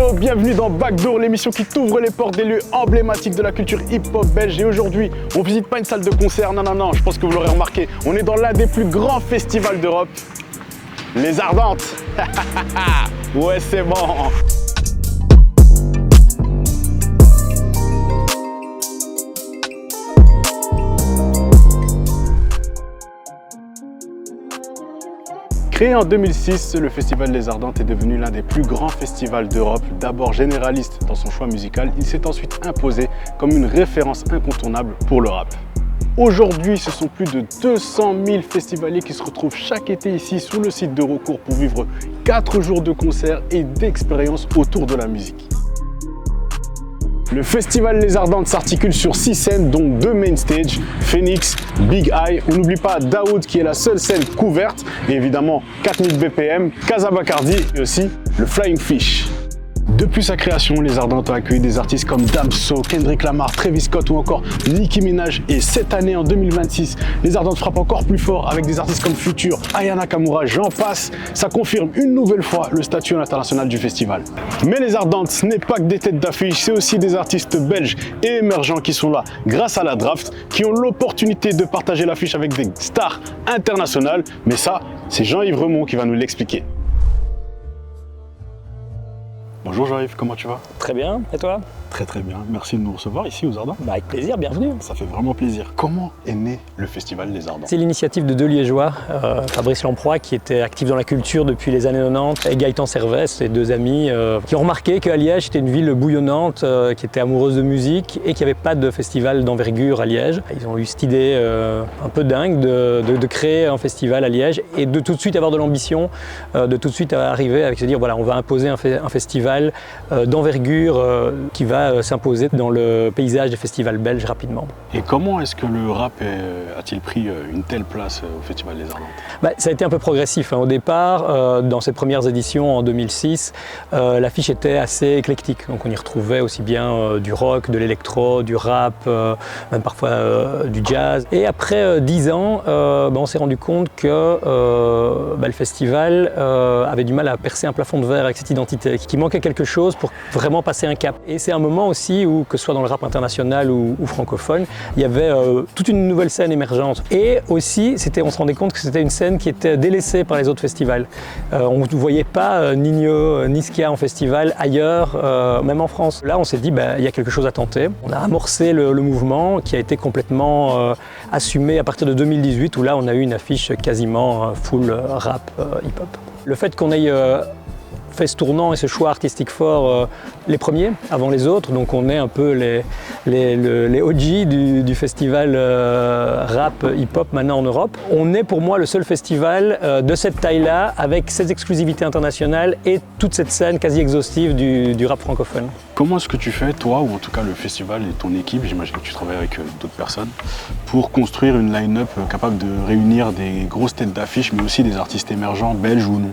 yo, bienvenue dans Backdoor, l'émission qui t'ouvre les portes des lieux emblématiques de la culture hip-hop belge. Et aujourd'hui, on visite pas une salle de concert, non, je pense que vous l'aurez remarqué, on est dans l'un des plus grands festivals d'Europe, les Ardentes. Ouais, c'est bon. Créé en 2006, le Festival des Ardentes est devenu l'un des plus grands festivals d'Europe. D'abord généraliste dans son choix musical, il s'est ensuite imposé comme une référence incontournable pour le rap. Aujourd'hui, ce sont plus de 200 000 festivaliers qui se retrouvent chaque été ici sous le site d'Eurocourt pour vivre 4 jours de concerts et d'expériences autour de la musique. Le Festival Les Ardentes s'articule sur 6 scènes, dont 2 main stage, Phoenix, Big Eye. On n'oublie pas Daoud qui est la seule scène couverte, et évidemment 4000 BPM, Casa Bacardi et aussi le Flying Fish. Depuis sa création, Les Ardentes ont accueilli des artistes comme Damso, Kendrick Lamar, Travis Scott ou encore Nicki Minaj. Et cette année, en 2026, Les Ardentes frappent encore plus fort avec des artistes comme Future, Aya Nakamura, j'en passe. Ça confirme une nouvelle fois le statut international du festival. Mais Les Ardentes, ce n'est pas que des têtes d'affiche, c'est aussi des artistes belges et émergents qui sont là grâce à la draft, qui ont l'opportunité de partager l'affiche avec des stars internationales. Mais ça, c'est Jean-Yves Remond qui va nous l'expliquer. Bonjour Jean-Yves, comment tu vas? Très bien, et toi? Très bien, merci de nous recevoir ici aux Ardentes. Avec plaisir, bienvenue. Ça fait vraiment plaisir. Comment est né le Festival des Ardentes? C'est l'initiative de 2 Liégeois, Fabrice Lamproie qui était actif dans la culture depuis les années 90 et Gaëtan Servais, ces 2 amis qui ont remarqué qu'à Liège c'était une ville bouillonnante, qui était amoureuse de musique et qu'il n'y avait pas de festival d'envergure à Liège. Ils ont eu cette idée un peu dingue de créer un festival à Liège et de tout de suite avoir de l'ambition, de tout de suite arriver avec se dire voilà, on va imposer un festival d'envergure qui va s'imposer dans le paysage des festivals belges rapidement. Et comment est-ce que le rap a-t-il pris une telle place au Festival des Ardentes? Ça a été un peu progressif. Au départ, dans ces premières éditions en 2006, l'affiche était assez éclectique. Donc on y retrouvait aussi bien du rock, de l'électro, du rap, même parfois du jazz. Et après 10 ans, on s'est rendu compte que le festival avait du mal à percer un plafond de verre avec cette identité, qu'il manquait quelque chose pour vraiment passer un cap. Et c'est un moment aussi où, que ce soit dans le rap international ou francophone, il y avait toute une nouvelle scène émergente. Et aussi, on se rendait compte que c'était une scène qui était délaissée par les autres festivals. On ne voyait pas Nino, Niska en festival ailleurs, même en France. Là, on s'est dit, il y a quelque chose à tenter. On a amorcé le mouvement qui a été complètement assumé à partir de 2018, où là, on a eu une affiche quasiment full rap, hip-hop. Le fait qu'on ait fait ce tournant et ce choix artistique fort les premiers avant les autres, donc on est un peu les OG du festival rap hip-hop maintenant en Europe. On est pour moi le seul festival de cette taille-là avec ces exclusivités internationales et toute cette scène quasi exhaustive du rap francophone. Comment est-ce que tu fais, toi, ou en tout cas le festival et ton équipe, j'imagine que tu travailles avec d'autres personnes, pour construire une line-up capable de réunir des grosses têtes d'affiche, mais aussi des artistes émergents, belges ou non?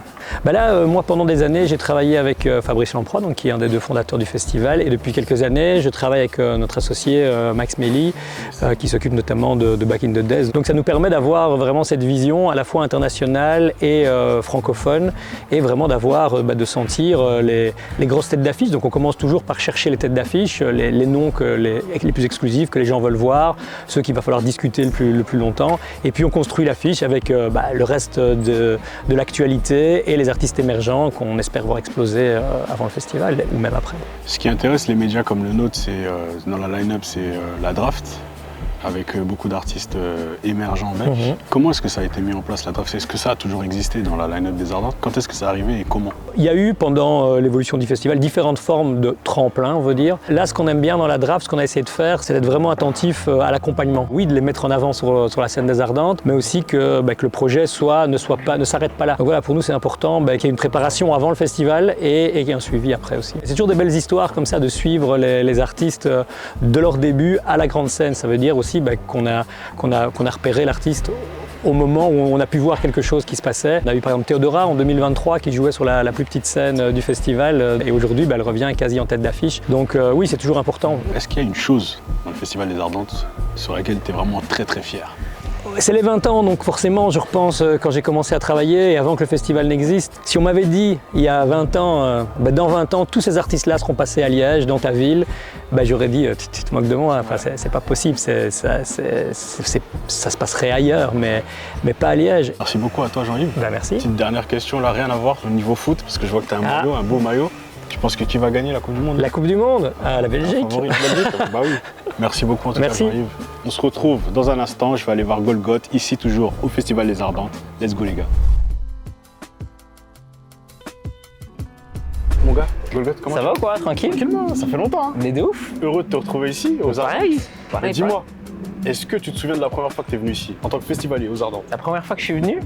Moi, pendant des années, j'ai travaillé avec Fabrice Lamproie, donc, qui est un des 2 fondateurs du festival, et depuis quelques années, je travaille avec notre associé Max Méli, qui s'occupe notamment de Back in the Days. Donc ça nous permet d'avoir vraiment cette vision à la fois internationale et francophone, et vraiment d'avoir, de sentir les grosses têtes d'affiche. Donc on commence toujours par chercher les têtes d'affiche, les noms les plus exclusifs que les gens veulent voir, ceux qu'il va falloir discuter le plus longtemps, et puis on construit l'affiche avec le reste de l'actualité et les artistes émergents qu'on espère voir exploser avant le festival ou même après. Ce qui intéresse les médias comme le nôtre, c'est dans la line-up, c'est la draft, avec beaucoup d'artistes émergents belges. Comment est-ce que ça a été mis en place, la draft? Est-ce que ça a toujours existé dans la line-up des Ardentes? Quand est-ce que ça est arrivé et comment? Il y a eu pendant l'évolution du festival différentes formes de tremplin, on veut dire. Là, ce qu'on aime bien dans la draft, ce qu'on a essayé de faire, c'est d'être vraiment attentif à l'accompagnement. Oui, de les mettre en avant sur la scène des Ardentes, mais aussi que le projet ne s'arrête pas là. Donc voilà, pour nous, c'est important qu'il y ait une préparation avant le festival et qu'il y ait un suivi après aussi. C'est toujours des belles histoires comme ça de suivre les artistes de leur début à la grande scène. Ça veut dire aussi qu'on a repéré l'artiste au moment où on a pu voir quelque chose qui se passait. On a eu par exemple Théodora en 2023 qui jouait sur la plus petite scène du festival et aujourd'hui elle revient quasi en tête d'affiche. Donc oui, c'est toujours important. Est-ce qu'il y a une chose dans le Festival des Ardentes sur laquelle tu es vraiment très fier? c'est les 20 ans, donc forcément, je repense quand j'ai commencé à travailler et avant que le festival n'existe. Si on m'avait dit il y a 20 ans, dans 20 ans, tous ces artistes-là seront passés à Liège, dans ta ville, j'aurais dit tu te moques de moi, enfin, c'est pas possible, ça se passerait ailleurs, mais pas à Liège. Merci beaucoup à toi Jean-Yves. Merci. Petite dernière question, là, rien à voir au niveau foot, parce que je vois que tu as un maillot, un beau maillot. Tu penses que qui va gagner la Coupe du Monde? La Coupe du Monde? La Belgique. Favori de Belgique. Bah oui. Merci beaucoup en tout cas Jean-Yves. On se retrouve dans un instant, je vais aller voir Golgoth, ici toujours au Festival des Ardentes. Let's go les gars. Mon gars, Golgoth, comment ça va ou quoi? Tranquille? Tranquillement, ça fait longtemps. Hein. Mais de ouf. Heureux de te retrouver ici aux Ardentes. Pareil. Dis-moi, est-ce que tu te souviens de la première fois que tu es venu ici, en tant que festivalier aux Ardentes? La première fois que je suis venu?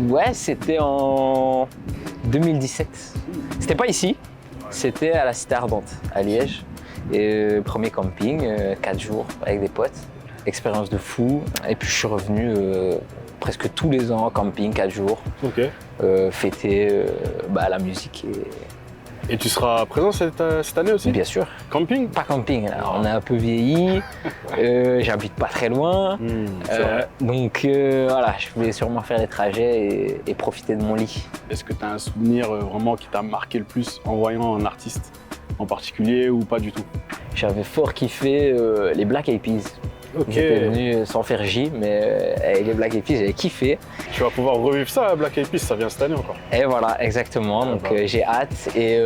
Ouais, c'était en 2017. C'était pas ici, c'était à la Cité Ardente, à Liège. Et premier camping, 4 jours avec des potes. Expérience de fou. Et puis je suis revenu presque tous les ans, camping, 4 jours. Ok. Fêter la musique. Et tu seras présent cette année aussi? Bien sûr. Camping? Pas camping, là. On a un peu vieilli, j'habite pas très loin, donc voilà, je voulais sûrement faire les trajets et profiter de mon lit. Est-ce que tu as un souvenir vraiment qui t'a marqué le plus en voyant un artiste en particulier ou pas du tout? J'avais fort kiffé les Black Eyed Peas. Ok. J'étais venu sans faire J, mais avec les Black Eyed Peas, j'avais kiffé. Tu vas pouvoir revivre ça, Black Eyed Peas, ça vient cette année encore. Et voilà, exactement, donc j'ai hâte. Et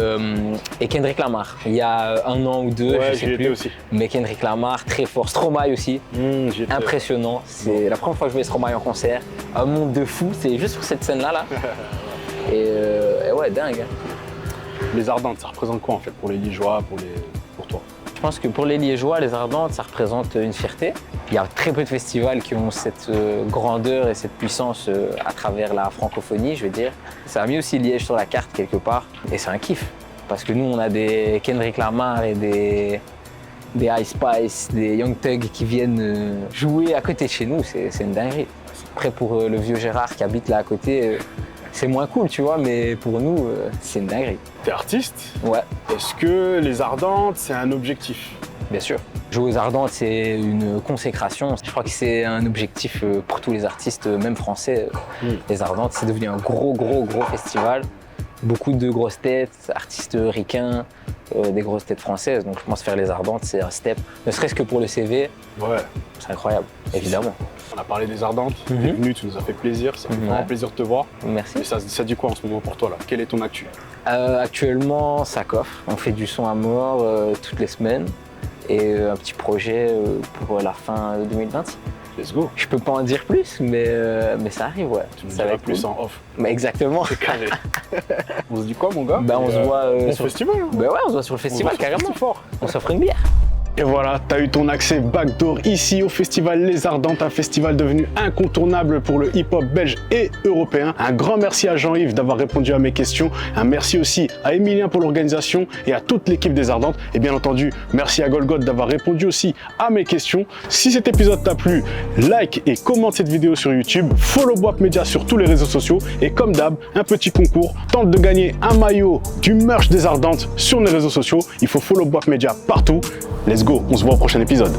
Kendrick Lamar, il y a 1 an ou 2, je sais plus. Aussi. Mais Kendrick Lamar, très fort. Stromae aussi, impressionnant. C'est la première fois que je voyais Stromae en concert. Un monde de fou, c'est juste sur cette scène-là. Là. Et ouais, dingue. Les Ardentes, ça représente quoi en fait pour les Liégeois, pour toi? Je pense que pour les Liégeois, les Ardentes, ça représente une fierté. Il y a très peu de festivals qui ont cette grandeur et cette puissance à travers la francophonie, je veux dire. Ça a mis aussi Liège sur la carte quelque part et c'est un kiff. Parce que nous, on a des Kendrick Lamar et des Ice Spice, des Young Thug qui viennent jouer à côté de chez nous, c'est une dinguerie. Après, pour le vieux Gérard qui habite là à côté, c'est moins cool, tu vois, mais pour nous, c'est une dinguerie. T'es artiste? Ouais. Est-ce que les Ardentes, c'est un objectif? Bien sûr. Jouer aux Ardentes, c'est une consécration. Je crois que c'est un objectif pour tous les artistes, même français. Les Ardentes, c'est devenu un gros festival. Beaucoup de grosses têtes, artistes ricains, des grosses têtes françaises. Donc je pense faire les Ardentes, c'est un step. Ne serait-ce que pour le CV, c'est incroyable, évidemment. On a parlé des Ardentes, tu es venu, tu nous as fait plaisir, ça fait vraiment plaisir de te voir. Merci. Et ça dit quoi en ce moment pour toi là? Quel est ton actu? Actuellement, ça coffre. On fait du son à mort toutes les semaines et un petit projet pour la fin 2020. Let's go. Je peux pas en dire plus, mais ça arrive, ouais. Tu nous ça diras plus en off. Exactement. C'est carré. On se dit quoi mon gars? On se voit sur le festival. Hein. Ouais, on se voit sur le festival carrément. Fort. On s'offre une bière. Et voilà, tu as eu ton accès backdoor ici au Festival Les Ardentes, un festival devenu incontournable pour le hip-hop belge et européen. Un grand merci à Jean-Yves d'avoir répondu à mes questions. Un merci aussi à Emilien pour l'organisation et à toute l'équipe des Ardentes. Et bien entendu, merci à Golgoth d'avoir répondu aussi à mes questions. Si cet épisode t'a plu, like et commente cette vidéo sur YouTube. Follow Boap Media sur tous les réseaux sociaux. Et comme d'hab, un petit concours. Tente de gagner un maillot du merch des Ardentes sur les réseaux sociaux. Il faut follow Boap Media partout. Let's go, on se voit au prochain épisode.